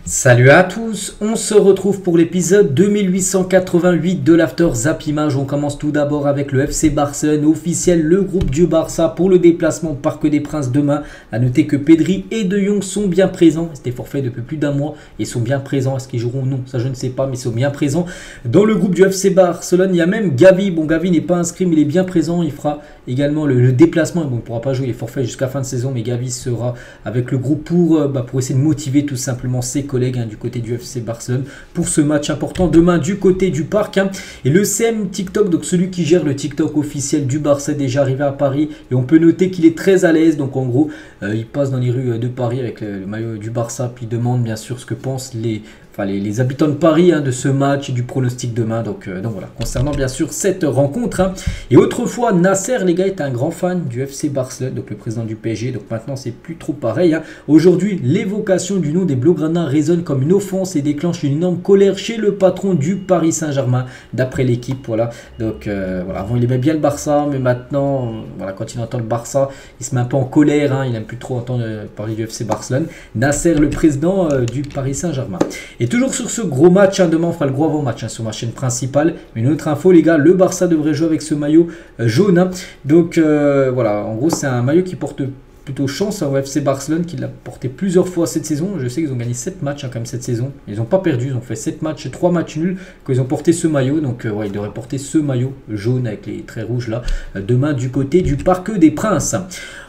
Salut à tous, on se retrouve pour l'épisode 2888 de l'After Zap Image. On commence tout d'abord avec le FC Barcelone officiel, le groupe du Barça pour le déplacement au Parc des Princes demain. A noter que Pedri et De Jong sont bien présents, c'était forfait depuis plus d'un mois et sont bien présents. Est-ce qu'ils joueront? Non, ça je ne sais pas, mais ils sont bien présents. Dans le groupe du FC Barcelone, il y a même Gavi. Bon, Gavi n'est pas inscrit, mais il est bien présent, il fera également le déplacement. Bon, il ne pourra pas jouer, il est forfait jusqu'à fin de saison, mais Gavi sera avec le groupe pour essayer de motiver tout simplement ses collègues du côté du FC Barcelone pour ce match important demain du côté du parc. Et le CM TikTok, donc celui qui gère le TikTok officiel du Barça, est déjà arrivé à Paris et on peut noter qu'il est très à l'aise. Donc en gros, il passe dans les rues de Paris avec le maillot du Barça, puis il demande bien sûr ce que pensent les habitants de Paris de ce match et du pronostic demain. Donc voilà, concernant bien sûr cette rencontre. Et autrefois, Nasser, les gars, est un grand fan du FC Barcelone, donc le président du PSG. Donc maintenant, c'est plus trop pareil. Aujourd'hui, l'évocation du nom des Blaugrana résonne comme une offense et déclenche une énorme colère chez le patron du Paris Saint-Germain, d'après l'équipe. Voilà. Donc voilà, avant il aimait bien le Barça, mais maintenant, voilà, quand il entend le Barça, il se met un peu en colère. Il n'aime plus trop entendre parler du FC Barcelone. Nasser, le président du Paris Saint-Germain. Et toujours sur ce gros match, demain on fera le gros avant-match sur ma chaîne principale. Mais une autre info les gars, le Barça devrait jouer avec ce maillot jaune. Donc voilà, en gros c'est un maillot qui porte plutôt chance au FC Barcelone, qui l'a porté plusieurs fois cette saison. Je sais qu'ils ont gagné 7 matchs quand même cette saison. Ils n'ont pas perdu, ils ont fait 7 matchs et 3 matchs nuls quand ils ont porté ce maillot. Donc ouais, ils devraient porter ce maillot jaune avec les traits rouges là, demain du côté du Parc des Princes.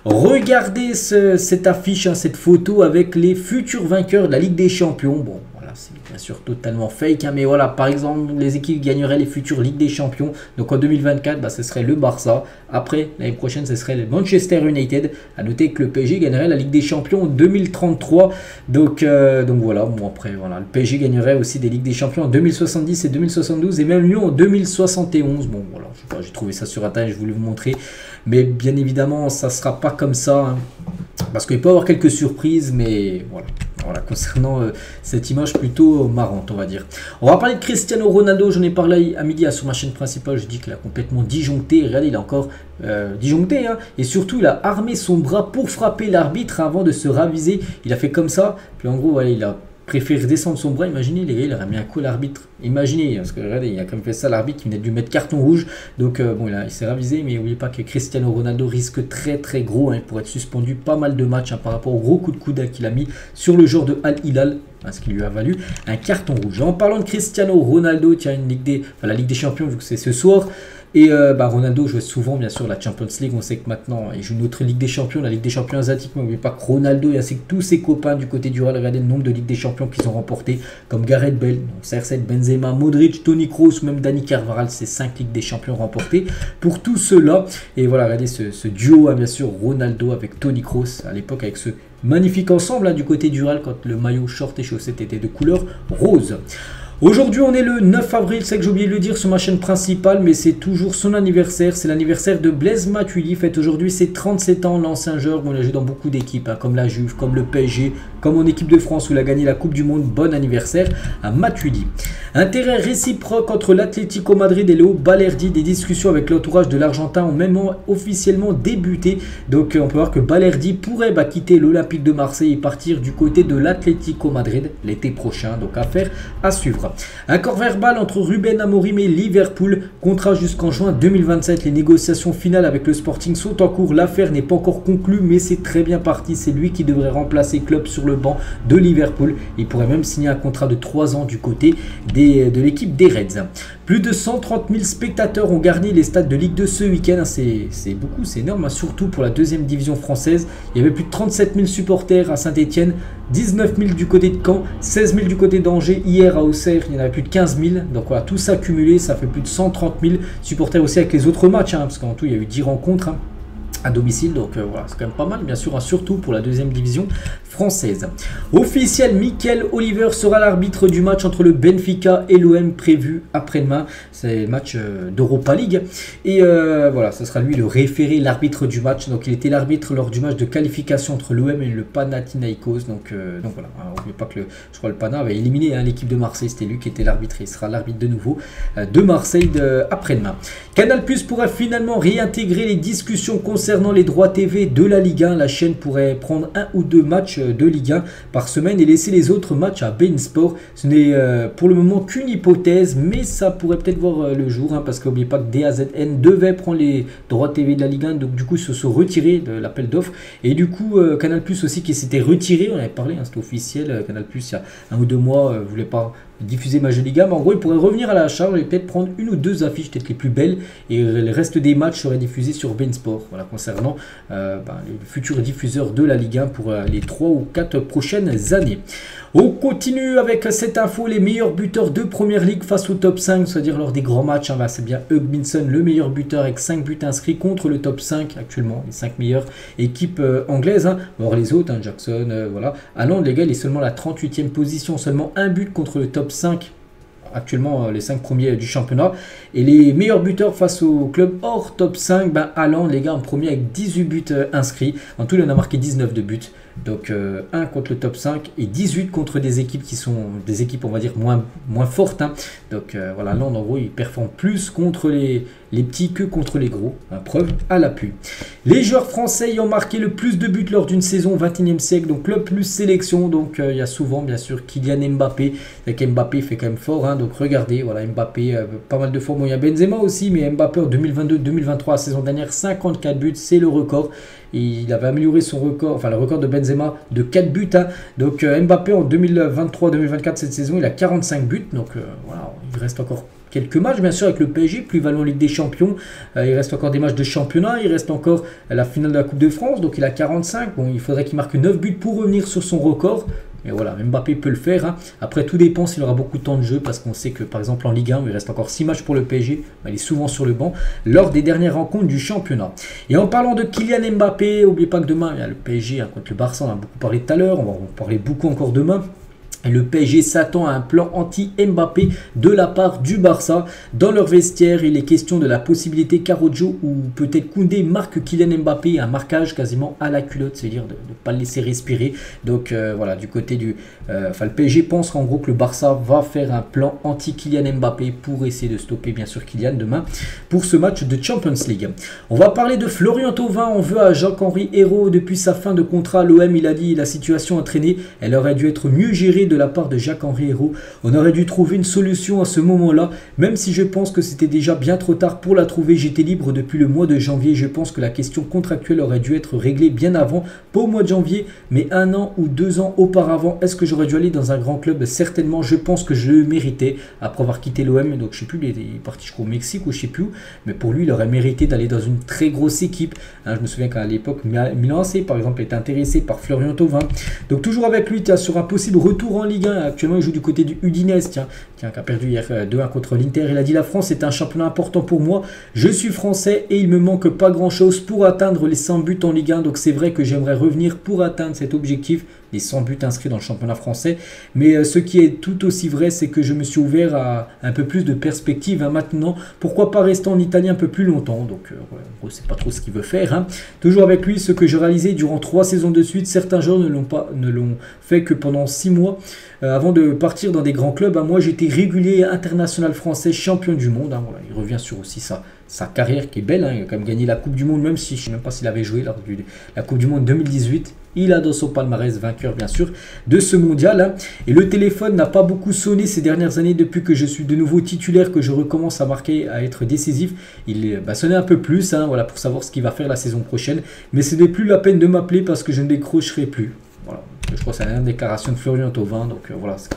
Regardez cette affiche, cette photo avec les futurs vainqueurs de la Ligue des Champions. Bon, c'est bien sûr totalement fake, mais voilà, par exemple, les équipes qui gagneraient les futures Ligues des Champions. Donc en 2024, ce serait le Barça. Après, l'année prochaine, ce serait le Manchester United. À noter que le PSG gagnerait la Ligue des Champions en 2033. Donc voilà, bon après, voilà, le PSG gagnerait aussi des Ligues des Champions en 2070 et 2072 et même Lyon en 2071. Bon voilà, je sais pas, j'ai trouvé ça sur Internet, je voulais vous montrer. Mais bien évidemment, ça ne sera pas comme ça. Parce qu'il peut y avoir quelques surprises, mais voilà, concernant cette image plutôt marrante, on va dire. On va parler de Cristiano Ronaldo, j'en ai parlé à midi sur ma chaîne principale, je dis qu'il a complètement disjoncté. Regardez, il a encore disjoncté, et surtout il a armé son bras pour frapper l'arbitre avant de se raviser. Il a fait comme ça, puis en gros, voilà, il a préféré descendre son bras. Imaginez les gars, il aurait mis un coup à l'arbitre. Imaginez, parce que regardez, il a quand même fait ça l'arbitre qui venait de lui mettre carton rouge. Donc bon, il s'est ravisé, mais n'oubliez pas que Cristiano Ronaldo risque très très gros pour être suspendu pas mal de matchs par rapport au gros coup de coude qu'il a mis sur le joueur de Al Hilal, ce qui lui a valu un carton rouge. En parlant de Cristiano Ronaldo, tiens, la Ligue des Champions, vu que c'est ce soir. Et Ronaldo jouait souvent bien sûr la Champions League. On sait que maintenant il joue une autre Ligue des Champions, la Ligue des Champions asiatique. Mais n'oubliez pas que Ronaldo ainsi que tous ses copains du côté du Real, regardez le nombre de Ligue des Champions qu'ils ont remporté, comme Gareth Bale, CR7, Benzema, Modric, Toni Kroos, même Dani Carvajal. C'est 5 Ligues des Champions remportées pour tout cela. Et voilà, regardez ce duo bien sûr Ronaldo avec Toni Kroos à l'époque, avec ce magnifique ensemble du côté du Real quand le maillot short et chaussette était de couleur rose. Aujourd'hui, on est le 9 avril, c'est que j'ai oublié de le dire sur ma chaîne principale, mais c'est toujours son anniversaire. C'est l'anniversaire de Blaise Matuidi, fête aujourd'hui ses 37 ans, l'ancien joueur. On l'a joué dans beaucoup d'équipes, comme la Juve, comme le PSG, comme en équipe de France où il a gagné la Coupe du Monde. Bon anniversaire à Matuidi. Intérêt réciproque entre l'Atlético Madrid et Léo Balerdi. Des discussions avec l'entourage de l'Argentin ont même officiellement débuté. Donc on peut voir que Balerdi pourrait quitter l'Olympique de Marseille et partir du côté de l'Atlético Madrid l'été prochain. Donc affaire à suivre. Accord verbal entre Ruben Amorim et Liverpool, contrat jusqu'en juin 2027. Les négociations finales avec le Sporting sont en cours. L'affaire n'est pas encore conclue, mais c'est très bien parti. C'est lui qui devrait remplacer Klopp sur le banc de Liverpool. Il pourrait même signer un contrat de 3 ans du côté de l'équipe des Reds. Plus de 130 000 spectateurs ont garni les stades de Ligue 2 ce week-end. C'est beaucoup, c'est énorme, surtout pour la deuxième division française. Il y avait plus de 37 000 supporters à Saint-Etienne, 19 000 du côté de Caen, 16 000 du côté d'Angers. Hier à Auxerre, il y en avait plus de 15 000. Donc voilà, tout ça cumulé, ça fait plus de 130 000 supporters aussi avec les autres matchs, parce qu'en tout, il y a eu 10 rencontres à domicile. Donc voilà, c'est quand même pas mal, bien sûr, surtout pour la deuxième division française. Officiel, Mikel Oliver sera l'arbitre du match entre le Benfica et l'OM prévu après-demain. C'est le match d'Europa League. Et voilà, ce sera lui le référé, l'arbitre du match. Donc il était l'arbitre lors du match de qualification entre l'OM et le Panathinaikos. Donc voilà, n'oubliez pas que je crois le Pana avait éliminé l'équipe de Marseille. C'était lui qui était l'arbitre. Il sera l'arbitre de nouveau de Marseille après-demain. Canal+ pourra finalement réintégrer les discussions concernant concernant les droits TV de la Ligue 1, la chaîne pourrait prendre 1 ou 2 matchs de Ligue 1 par semaine et laisser les autres matchs à beIN Sport. Ce n'est pour le moment qu'une hypothèse, mais ça pourrait peut-être voir le jour, hein, parce qu'oubliez pas que DAZN devait prendre les droits TV de la Ligue 1, donc du coup ils se sont retirés de l'appel d'offres. Et du coup Canal Plus aussi qui s'était retiré, on avait parlé, hein, c'était officiel, Canal Plus il y a 1 ou 2 mois voulait pas diffuser match de Ligue 1, mais en gros il pourrait revenir à la charge et peut-être prendre 1 ou 2 affiches peut-être les plus belles, et le reste des matchs seraient diffusés sur beIN Sport. Voilà, concernant les futurs diffuseurs de la Ligue 1 pour les 3 ou 4 prochaines années. On continue avec cette info, les meilleurs buteurs de Première Ligue face au top 5, c'est-à-dire lors des grands matchs, hein, c'est bien Hugminson, le meilleur buteur avec 5 buts inscrits contre le top 5 actuellement, les 5 meilleures équipes anglaises, hein. Alors les autres, hein, Jackson, voilà. Haaland, les gars, il est seulement à la 38e position, seulement un but contre le top 5. Actuellement les 5 premiers du championnat. Et les meilleurs buteurs face au club hors top 5, Haaland, les gars, en premier avec 18 buts inscrits. En tout, il en a marqué 19 de buts. Donc 1 contre le top 5 et 18 contre des équipes qui sont des équipes, on va dire, moins fortes, hein. Donc voilà, Haaland, en gros, il performe plus contre les petits que contre les gros, hein, preuve à l'appui. Les joueurs français ayant marqué le plus de buts lors d'une saison 21e siècle, donc club plus sélection, donc il y a souvent bien sûr Kylian Mbappé, avec Mbappé fait quand même fort, hein, donc regardez, voilà, Mbappé pas mal de fois, bon il y a Benzema aussi, mais Mbappé en 2022-2023, la saison dernière, 54 buts, c'est le record. Il avait amélioré son record, enfin le record de Benzema de 4 buts, hein. Donc Mbappé en 2023-2024 cette saison, il a 45 buts, donc voilà, il reste encore quelques matchs bien sûr avec le PSG, plus valant Ligue des Champions, il reste encore des matchs de championnat, il reste encore la finale de la Coupe de France, donc il a 45, bon il faudrait qu'il marque 9 buts pour revenir sur son record. Mais voilà, Mbappé peut le faire, hein. Après, tout dépend s'il aura beaucoup de temps de jeu, parce qu'on sait que, par exemple, en Ligue 1, il reste encore 6 matchs pour le PSG, il est souvent sur le banc, lors des dernières rencontres du championnat. Et en parlant de Kylian Mbappé, n'oubliez pas que demain, il y a le PSG, hein, contre le Barça, on a beaucoup parlé tout à l'heure, on va en parler beaucoup encore demain. Et le PSG s'attend à un plan anti-Mbappé de la part du Barça. Dans leur vestiaire, il est question de la possibilité qu'Araujo ou peut-être Koundé marque Kylian Mbappé, un marquage quasiment à la culotte, c'est-à-dire de ne pas le laisser respirer. Donc voilà, du côté du... le PSG pense en gros que le Barça va faire un plan anti-Kylian Mbappé pour essayer de stopper bien sûr Kylian demain pour ce match de Champions League. On va parler de Florian Thauvin, on veut à Jacques-Henri Hérault depuis sa fin de contrat à l'OM, il a dit la situation entraînée, elle aurait dû être mieux gérée de la part de Jacques-Henri Hérault. On aurait dû trouver une solution à ce moment-là, même si je pense que c'était déjà bien trop tard pour la trouver. J'étais libre depuis le mois de janvier. Je pense que la question contractuelle aurait dû être réglée bien avant, pas au mois de janvier, mais 1 an ou 2 ans auparavant. Est-ce que j'aurais dû aller dans un grand club? Certainement, je pense que je le méritais après avoir quitté l'OM. Donc je sais plus, il est parti je crois au Mexique ou je sais plus où, mais pour lui, il aurait mérité d'aller dans une très grosse équipe, hein. Je me souviens qu'à l'époque, Milan AC par exemple était intéressé par Florian Thauvin. Donc toujours avec lui, sur un possible retour en Ligue 1. Actuellement, il joue du côté du Udinese, qui a perdu hier 2-1 contre l'Inter. Il a dit: la France est un championnat important pour moi. Je suis français et il me manque pas grand-chose pour atteindre les 100 buts en Ligue 1. Donc c'est vrai que j'aimerais revenir pour atteindre cet objectif, les 100 buts inscrits dans le championnat français. Mais ce qui est tout aussi vrai, c'est que je me suis ouvert à un peu plus de perspectives, hein, maintenant. Pourquoi pas rester en Italie un peu plus longtemps? Donc ouais, en gros, c'est pas trop ce qu'il veut faire, hein. Toujours avec lui, ce que j'ai réalisé durant 3 saisons de suite. Certains joueurs ne l'ont fait que pendant 6 mois. Avant de partir dans des grands clubs, moi j'étais régulier international français, champion du monde, hein. Voilà, il revient sur aussi sa carrière qui est belle, hein. Il a quand même gagné la Coupe du Monde, même si je ne sais même pas s'il avait joué lors de la Coupe du Monde 2018. Il a dans son palmarès vainqueur bien sûr de ce mondial, hein. Et le téléphone n'a pas beaucoup sonné ces dernières années depuis que je suis de nouveau titulaire, que je recommence à marquer, à être décisif. Il sonnait un peu plus, hein, voilà, pour savoir ce qu'il va faire la saison prochaine. Mais ce n'est plus la peine de m'appeler parce que je ne décrocherai plus. Voilà. Je crois que c'est la dernière déclaration de Florian Thauvin. Donc voilà ce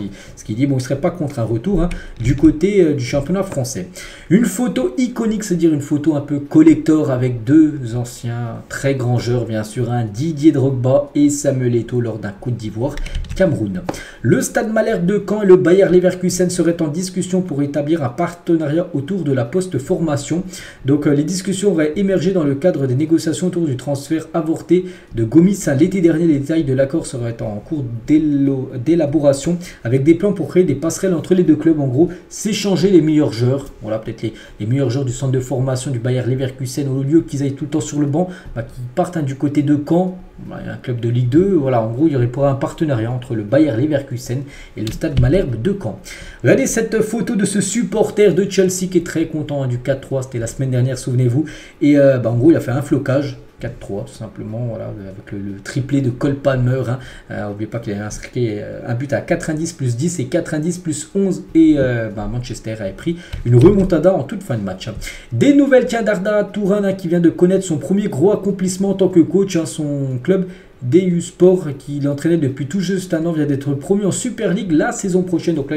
qu'il dit. Bon, il ne serait pas contre un retour, hein, du côté du championnat français. Une photo iconique, c'est-à-dire une photo un peu collector avec 2 anciens très grands joueurs, bien sûr, hein, Didier Drogba et Samuel Eto'o lors d'un Côte d'Ivoire Cameroun. Le Stade Malherbe de Caen et le Bayer Leverkusen seraient en discussion pour établir un partenariat autour de la post-formation. Donc les discussions auraient émergé dans le cadre des négociations autour du transfert avorté de Gomis l'été dernier. Les détails de l'accord seraient en cours d'élaboration avec des plans pour créer des passerelles entre les deux clubs. En gros, s'échanger les meilleurs joueurs. Voilà, peut-être les meilleurs joueurs du centre de formation du Bayer Leverkusen, au lieu qu'ils aillent tout le temps sur le banc, qu'ils partent, hein, du côté de Caen. Un club de Ligue 2, voilà, en gros il y aurait pour un partenariat entre le Bayer Leverkusen et le Stade Malherbe de Caen. Regardez cette photo de ce supporter de Chelsea qui est très content, hein, du 4-3, c'était la semaine dernière, souvenez-vous. Et en gros il a fait un flocage. 4-3 tout simplement, voilà, avec le triplé de Cole Palmer. N'oubliez pas qu'il avait inscrit un but à 90 plus 10 et 90 plus 11 et Manchester avait pris une remontada en toute fin de match. Des nouvelles, tiens, d'Arda Turan qui vient de connaître son premier gros accomplissement en tant que coach. Son club DU Sport, qui l'entraînait depuis tout juste un an, vient d'être promu en Super League la saison prochaine. Donc là,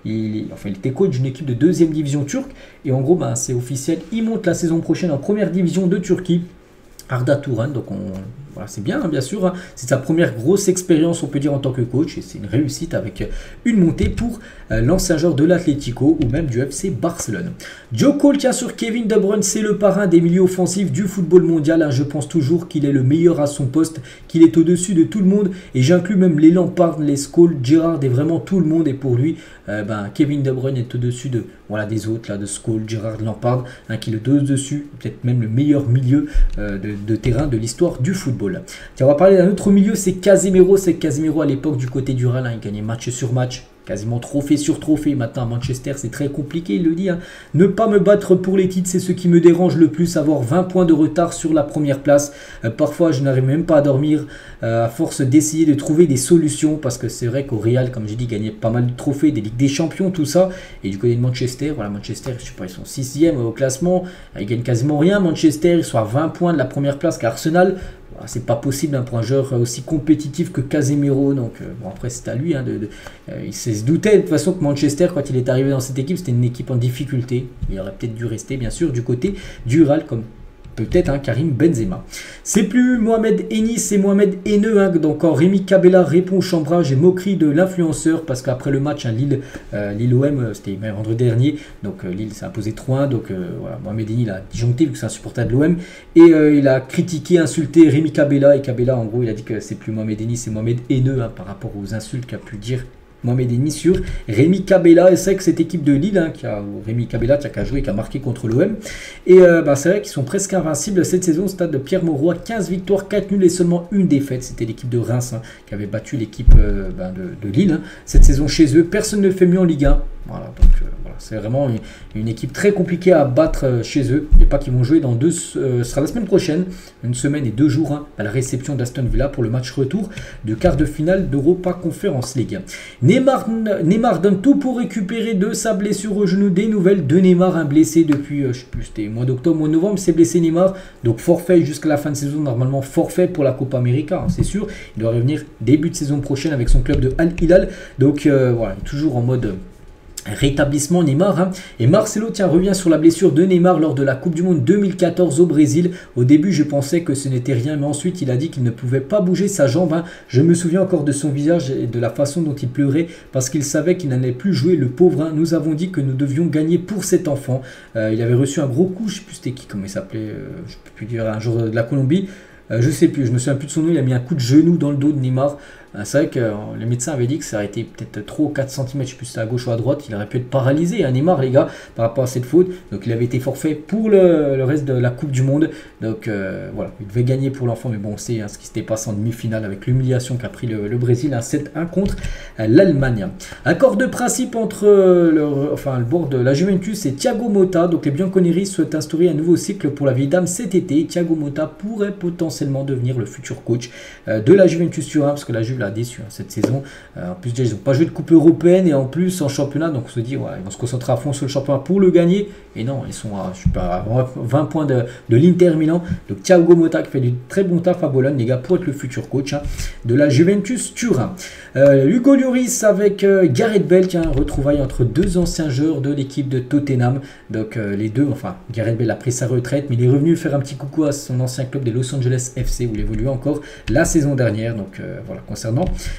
il était coach d'une équipe de 2e division turque. Et en gros, c'est officiel, il monte la saison prochaine en première division de Turquie. Arda Turan, donc voilà, c'est bien, bien sûr, hein. C'est sa première grosse expérience, on peut dire, en tant que coach, et c'est une réussite avec une montée pour l'ancien joueur de l'Atlético ou même du FC Barcelone. Joe Cole tient sur Kevin De Bruyne, c'est le parrain des milieux offensifs du football mondial, hein. Je pense toujours qu'il est le meilleur à son poste, qu'il est au-dessus de tout le monde, et j'inclus même les Lampard, les Scholes, Gerrard et vraiment tout le monde, et pour lui, Kevin De Bruyne est au-dessus des autres, là, de Scholes, Gerrard, Lampard, hein, qui est le dessus, peut-être même le meilleur milieu de terrain de l'histoire du football. Tiens, on va parler d'un autre milieu, c'est Casemiro. C'est Casemiro à l'époque du côté du Real, hein, il gagnait match sur match, quasiment trophée sur trophée. Maintenant à Manchester, c'est très compliqué, il le dit, hein. Ne pas me battre pour les titres, c'est ce qui me dérange le plus, avoir 20 points de retard sur la première place. Parfois, je n'arrive même pas à dormir à force d'essayer de trouver des solutions, parce que c'est vrai qu'au Real, comme j'ai dit, il gagnait pas mal de trophées, des Ligues des Champions, tout ça. Et du côté de Manchester, voilà, Manchester, je sais pas, ils sont 6e au classement, ils gagnent quasiment rien. Manchester, ils sont à 20 points de la première place qu'Arsenal. C'est pas possible, hein, pour un joueur aussi compétitif que Casemiro. Donc après c'est à lui, hein, il se doutait de toute façon que Manchester, quand il est arrivé dans cette équipe, c'était une équipe en difficulté. Il aurait peut-être dû rester bien sûr du côté du Real, comme peut-être, hein, Karim Benzema. C'est plus Mohamed Eni, c'est Mohamed Haineux, hein. Donc quand Rémi Cabella répond au chambrage et moquerie de l'influenceur, parce qu'après le match, hein, Lille-OM, c'était vendredi dernier, donc Lille s'est imposé 3-1, donc voilà, Mohamed Eni l'a disjoncté vu que c'est un supporter de l'OM, et il a critiqué, insulté Rémi Cabella, et Cabella en gros il a dit que c'est plus Mohamed Eni, c'est Mohamed Haineux, hein, par rapport aux insultes qu'a pu dire Mohamed Eni sur Rémi Cabella. Et c'est vrai que cette équipe de Lille, hein, Rémi Cabella qui a joué, qui a marqué contre l'OM, et c'est vrai qu'ils sont presque invincibles cette saison au stade de Pierre Mauroy, 15 victoires, 4 nuls et seulement une défaite. C'était l'équipe de Reims, hein, qui avait battu l'équipe de Lille, hein, cette saison chez eux. Personne ne fait mieux en Ligue 1. Voilà, donc voilà, c'est vraiment une équipe très compliquée à battre chez eux. Et pas qu'ils vont jouer dans ce sera la semaine prochaine, une semaine et 2 jours, hein, à la réception d'Aston Villa pour le match retour du quart de finale d'Europa Conference League. Neymar donne tout pour récupérer de sa blessure au genou. Des nouvelles de Neymar, un blessé depuis, je sais plus, c'était mois d'octobre, mois de novembre, c'est blessé Neymar. Donc forfait jusqu'à la fin de saison, normalement forfait pour la Copa América, hein, c'est sûr. Il doit revenir début de saison prochaine avec son club de Al Hilal. Donc voilà, toujours en mode rétablissement Neymar, hein. Et Marcelo revient sur la blessure de Neymar lors de la Coupe du Monde 2014 au Brésil. Au début je pensais que ce n'était rien, mais ensuite il a dit qu'il ne pouvait pas bouger sa jambe, hein. Je me souviens encore de son visage et de la façon dont il pleurait parce qu'il savait qu'il n'allait plus jouer, le pauvre, hein. Nous avons dit que nous devions gagner pour cet enfant. Il avait reçu un gros coup, je ne sais plus c'était qui, comment il s'appelait, je peux plus dire, un joueur de la Colombie. Je sais plus, je me souviens plus de son nom, il a mis un coup de genou dans le dos de Neymar. C'est vrai que les médecins avaient dit que ça aurait été peut-être 3 ou 4 cm, je ne sais plus si c'était à gauche ou à droite, il aurait pu être paralysé, hein, Neymar les gars, par rapport à cette faute. Donc il avait été forfait pour le reste de la Coupe du Monde. Donc voilà, il devait gagner pour l'enfant, mais bon, c'est ce qui s'était passé en demi-finale avec l'humiliation qu'a pris le Brésil, un 7-1 contre l'Allemagne. Accord de principe entre le bord de la Juventus et Thiago Motta. Donc les Bianconeri souhaitent instaurer un nouveau cycle pour la vieille dame cet été. Thiago Motta pourrait potentiellement devenir le futur coach de la Juventus Turin, parce que la Juve l'a déçu, hein, cette saison. En plus déjà ils n'ont pas joué de coupe européenne et en plus en championnat, donc on se dit ouais, ils vont se concentrer à fond sur le championnat pour le gagner, et non, ils sont à 20 points de l'Inter Milan. Donc Thiago Motta qui fait du très bon taf à Bologne les gars, pour être le futur coach, hein, de la Juventus Turin. Hugo Lloris avec Gareth Bale, tiens, retrouvaille entre deux anciens joueurs de l'équipe de Tottenham. Donc les deux, enfin Gareth Bale a pris sa retraite, mais il est revenu faire un petit coucou à son ancien club des Los Angeles FC où il évoluait encore la saison dernière. Donc voilà, concernant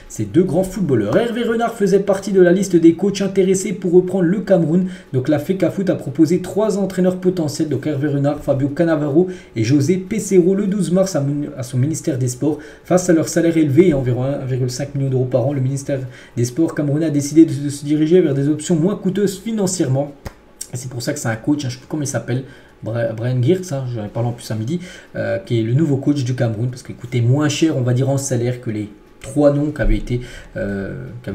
ces deux grands footballeurs. Hervé Renard faisait partie de la liste des coachs intéressés pour reprendre le Cameroun. Donc la FECAFOOT a proposé 3 entraîneurs potentiels, donc Hervé Renard, Fabio Cannavaro et José Peseiro le 12 mars à son ministère des Sports. Face à leur salaire élevé et environ 1,5 million d'euros par an, le ministère des Sports camerounais a décidé de se diriger vers des options moins coûteuses financièrement. Et c'est pour ça que c'est un coach, hein, je ne sais plus comment il s'appelle, Brian Geerts, hein, j'en ai parlé en plus à midi, qui est le nouveau coach du Cameroun, parce qu'il coûtait moins cher, on va dire, en salaire que les 3 noms qui avaient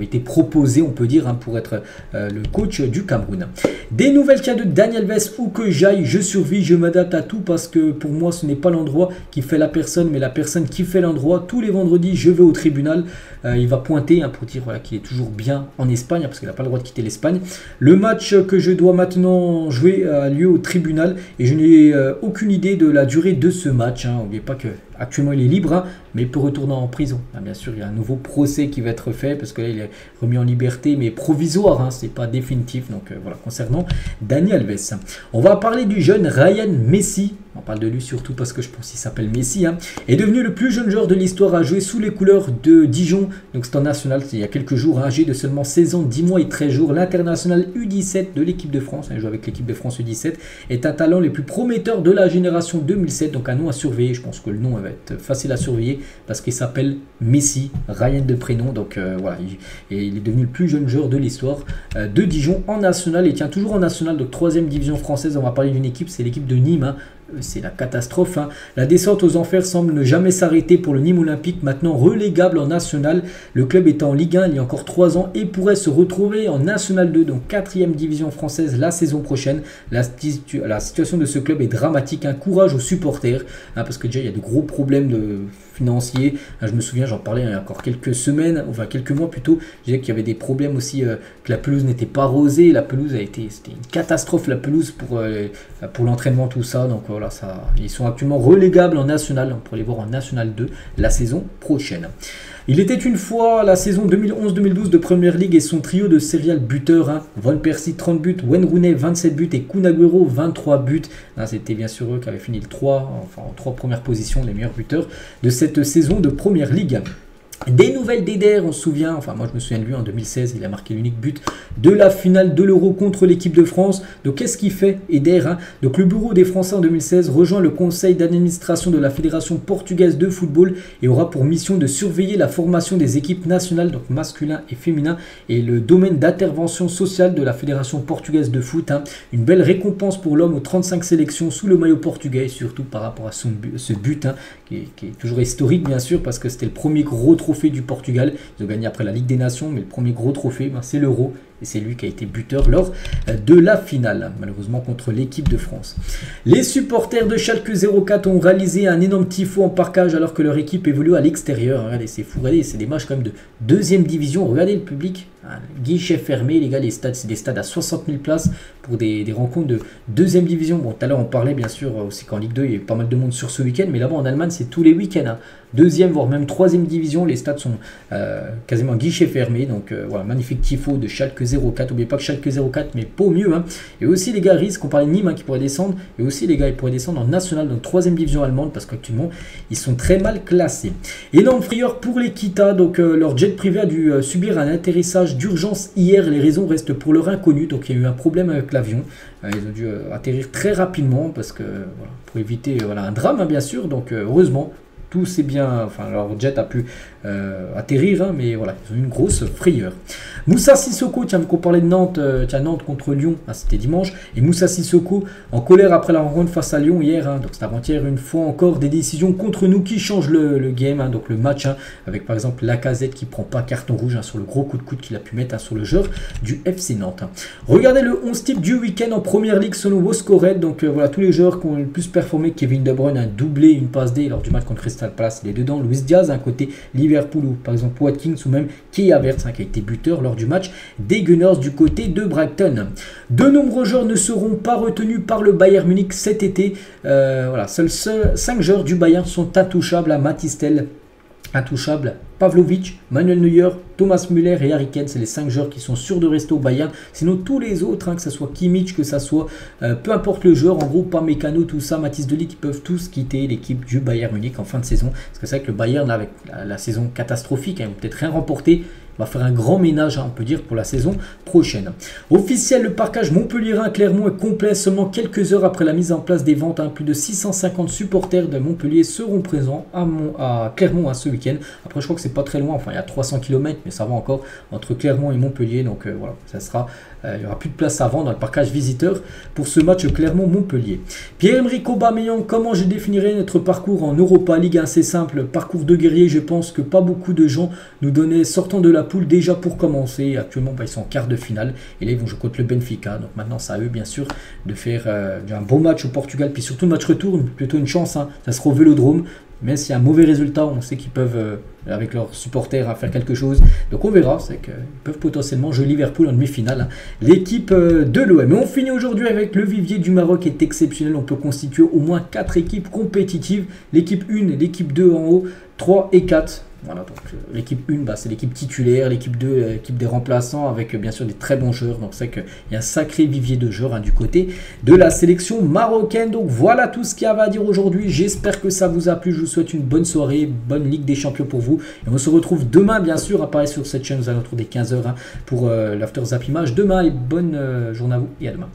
été proposés, on peut dire, pour être le coach du Cameroun. Des nouvelles cas de Dani Alves, où que j'aille, je survis, je m'adapte à tout parce que pour moi, ce n'est pas l'endroit qui fait la personne, mais la personne qui fait l'endroit. Tous les vendredis, je vais au tribunal. Il va pointer pour dire qu'il est toujours bien en Espagne, parce qu'il n'a pas le droit de quitter l'Espagne. Le match que je dois maintenant jouer a lieu au tribunal et je n'ai aucune idée de la durée de ce match. N'oubliez pas que actuellement il est libre, mais il peut retourner en prison. Bien sûr, il y a un nouveau procès qui va être fait parce que là il est remis en liberté, mais provisoire, c'est pas définitif. Donc voilà, concernant Dani Alves. On va parler du jeune Ryan Messi. On parle de lui surtout parce que je pense qu'il s'appelle Messi. Est devenu le plus jeune joueur de l'histoire à jouer sous les couleurs de Dijon. Donc c'est en national, c'est il y a quelques jours, âgé de seulement 16 ans, 10 mois et 13 jours. L'international U17 de l'équipe de France, il joue avec l'équipe de France U17, est un talent les plus prometteurs de la génération 2007. Donc un nom à surveiller. Je pense que le nom va être facile à surveiller parce qu'il s'appelle Messi, Ryan de prénom. Donc voilà, il est devenu le plus jeune joueur de l'histoire de Dijon en national. Il tient toujours en national, donc 3e division française. On va parler d'une équipe, c'est l'équipe de Nîmes. C'est la catastrophe. La descente aux enfers semble ne jamais s'arrêter pour le Nîmes Olympique, maintenant relégable en national. Le club est en Ligue 1 il y a encore 3 ans et pourrait se retrouver en National 2, donc 4e division française la saison prochaine. La situation de ce club est dramatique. Courage aux supporters, parce que déjà il y a de gros problèmes financiers. Je me souviens, j'en parlais il y a encore quelques semaines, enfin quelques mois plutôt. Je disais qu'il y avait des problèmes aussi, que la pelouse n'était pas rosée. La pelouse c'était une catastrophe, la pelouse pour l'entraînement, tout ça. Donc voilà, ils sont actuellement relégables en National. On pourrait les voir en National 2 la saison prochaine. Il était une fois la saison 2011-2012 de Première Ligue et son trio de serial buteurs, Van Persie 30 buts, Wayne Rooney 27 buts et Kun Agüero 23 buts. C'était bien sûr eux qui avaient fini en 3 premières positions, les meilleurs buteurs de cette saison de Première Ligue. Des nouvelles d'Eder, on se souvient, enfin moi je me souviens de lui en 2016, il a marqué l'unique but de la finale de l'Euro contre l'équipe de France. Donc qu'est-ce qu'il fait Eder Donc le bureau des Français en 2016 rejoint le conseil d'administration de la Fédération portugaise de football et aura pour mission de surveiller la formation des équipes nationales, donc masculin et féminin, et le domaine d'intervention sociale de la Fédération portugaise de foot. Une belle récompense pour l'homme aux 35 sélections sous le maillot portugais, et surtout par rapport à ce but qui est toujours historique bien sûr, parce que c'était le premier gros trophée du Portugal. Ils ont gagné après la Ligue des Nations, mais le premier gros trophée, c'est l'Euro. Et c'est lui qui a été buteur lors de la finale, malheureusement contre l'équipe de France. Les supporters de Schalke 04 ont réalisé un énorme tifo en parkage alors que leur équipe évolue à l'extérieur. Regardez, c'est fou, regardez, c'est des matchs quand même de 2e division. Regardez le public, guichet fermé, les gars, les stades, c'est des stades à 60 000 places pour des rencontres de 2e division. Bon, tout à l'heure on parlait bien sûr aussi qu'en Ligue 2 il y a eu pas mal de monde sur ce week-end, mais là-bas en Allemagne c'est tous les week-ends. 2e voire même 3e division, les stades sont quasiment guichet fermé. Donc voilà, magnifique tifo de Schalke 04. N'oubliez pas que Schalke 04 mais pas au mieux. Et aussi les gars risquent, on parlait de Nîmes qui pourrait descendre, et aussi les gars ils pourraient descendre en national, donc 3e division allemande, parce qu'actuellement ils sont très mal classés. Énorme frayeur pour les Kita, donc leur jet privé a dû subir un atterrissage d'urgence hier. Les raisons restent pour l'heure inconnues, donc il y a eu un problème avec l'avion. Ils ont dû atterrir très rapidement parce que voilà, pour éviter un drame bien sûr. Donc heureusement tout s'est bien, leur jet a pu atterrir, mais voilà, ils ont eu une grosse frayeur. Moussa Sissoko, tiens, qu'on parlait de Nantes, Nantes contre Lyon, c'était dimanche, et Moussa Sissoko en colère après la rencontre face à Lyon hier, donc c'est avant-hier, une fois encore des décisions contre nous qui changent le game, donc le match, avec par exemple Lacazette qui prend pas carton rouge sur le gros coup de coude qu'il a pu mettre sur le joueur du FC Nantes. Regardez le 11 type du week-end en Première Ligue selon WoScored, donc voilà, tous les joueurs qui ont le plus performé. Kevin De Bruyne, un doublé, une passe D lors du match contre Crystal Palace, il est dedans. Luis Diaz, un côté Liverpool, ou par exemple Watkins, ou même Kai Havertz, qui a été buteur lors du match des Gunners du côté de Brighton. De nombreux joueurs ne seront pas retenus par le Bayern Munich cet été. Voilà, seuls 5 joueurs du Bayern sont intouchables. Matistel, intouchable, Pavlovic, Manuel Neuer, Thomas Müller et Harry Kane, c'est les 5 joueurs qui sont sûrs de rester au Bayern. Sinon tous les autres, que ce soit Kimmich, que ce soit peu importe le joueur, en gros pas Mécano, tout ça, Mathis de Ligt, ils peuvent tous quitter l'équipe du Bayern Munich en fin de saison. Parce que c'est vrai que le Bayern, là, avec la saison catastrophique, ils vont peut-être rien remporter, On va faire un grand ménage, hein, on peut dire, pour la saison prochaine. Officiel, le parkage Montpellier-Clermont est complet seulement quelques heures après la mise en place des ventes. Hein. Plus de 650 supporters de Montpellier seront présents à Clermont, hein, ce week-end. Après, je crois que c'est pas très loin, enfin il y a 300 km, mais ça va encore entre Clermont et Montpellier. Donc voilà, ça sera, il n'y aura plus de place à vendre dans le parkage visiteur pour ce match Clermont-Montpellier. Pierre-Emerick Aubameyang, comment je définirais notre parcours en Europa League? Assez simple, parcours de guerrier. Je pense que pas beaucoup de gens nous donnaient, sortant de la poule déjà pour commencer. Actuellement, ils sont en quart de finale et là ils vont jouer contre le Benfica. Donc maintenant, c'est à eux bien sûr de faire un beau match au Portugal, puis surtout le match retour, plutôt une chance. Hein. Ça sera au Vélodrome. Mais s'il y a un mauvais résultat, on sait qu'ils peuvent, avec leurs supporters, faire quelque chose. Donc on verra, c'est qu'ils peuvent potentiellement jouer Liverpool en demi-finale. Hein. L'équipe de l'OM. Et on finit aujourd'hui avec le vivier du Maroc qui est exceptionnel. On peut constituer au moins 4 équipes compétitives. L'équipe 1, l'équipe 2 en haut, 3 et 4. Voilà, donc l'équipe 1, c'est l'équipe titulaire, l'équipe 2, l'équipe des remplaçants, avec bien sûr des très bons joueurs. Donc c'est qu'il y a un sacré vivier de joueurs, hein, du côté de la sélection marocaine. Donc voilà tout ce qu'il y avait à dire aujourd'hui. J'espère que ça vous a plu. Je vous souhaite une bonne soirée, bonne Ligue des Champions pour vous. Et on se retrouve demain, bien sûr, à Paris sur cette chaîne aux alentours des 15h, hein, pour l'After Zap Image. Demain, et bonne journée à vous et à demain.